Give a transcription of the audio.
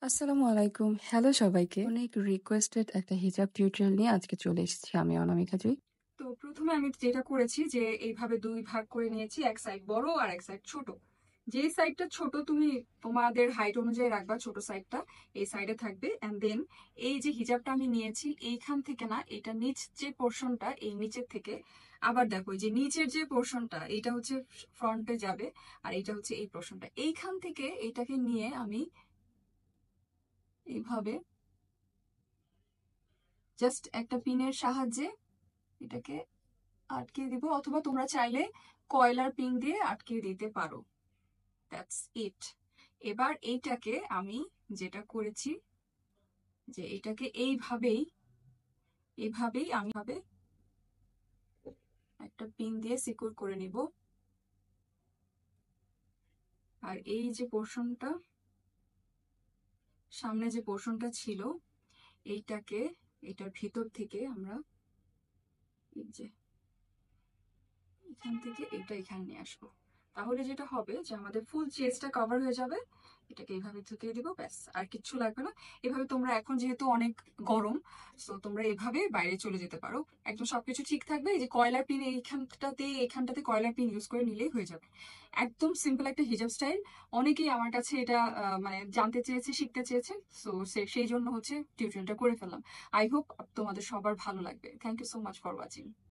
আসসালামু আলাইকুম। হ্যালো সবাইকে। অনেক রিকোয়েস্টেড একটা হিজাব টিউটোরিয়াল নিয়ে আজকে চলে এসেছি আমি অনামিকা জুই। তো প্রথমে আমি যেটা করেছি যে এইভাবে দুই ভাগ করে নিয়েছি, এক সাইড বড় আর এক সাইড ছোট। যে সাইডটা ছোট তুমি তোমাদের হাইট অনুযায়ী রাখবা, ছোট সাইডটা এই সাইডে থাকবে। এন্ড দেন এই যে হিজাবটা আমি নিয়েছি এইখান থেকে না, এটা নিচ যে পোর্শনটা, এই নিচের থেকে আবার দেখো এই যে নিচের যে পোর্শনটা এটা হচ্ছে ফ্রন্টে যাবে, আর এটা হচ্ছে এই পোর্শনটা। এইখান থেকে এইটাকে নিয়ে আমি এইভাবে জাস্ট একটা পিনের সাহায্যে এটাকে আটকে দিব, অথবা তোমরা চাইলে কয়লার পিন দিয়ে আটকে দিতে পারো। That's it. এবার এইটাকে আমি যেটা করেছি যে এটাকে এইভাবেই আমি একটা পিন দিয়ে সিকিউর করে নিব। আর এই যে পোর্শনটা, সামনে যে পোর্শনটা ছিল এইটাকে, এটার ভিতর থেকে আমরা এই যে এখান থেকে এটা এখানে নিয়ে আসবো। তাহলে যেটা হবে যে আমাদের ফুল চেস্টটা কভার হয়ে যাবে। এটাকে এইভাবে ঢুকিয়ে দিব, ব্যাস আর কিচ্ছু লাগবে না। এভাবে তোমরা এখন যেহেতু অনেক গরম, সো তোমরা এভাবে বাইরে চলে যেতে পারো। একদম সবকিছু ঠিক থাকবে। এই যে কয়লার পিন এখানটাতে কয়লার পিন ইউজ করে নিলেই হয়ে যাবে। একদম সিম্পল একটা হিজাব স্টাইল। অনেকেই আমার কাছে এটা মানে জানতে চেয়েছে, শিখতে চেয়েছে। সো সেই জন্য হচ্ছে টিউটোরিয়ালটা করে ফেললাম। আই হোপ তোমাদের সবার ভালো লাগবে। Thank you so much for watching.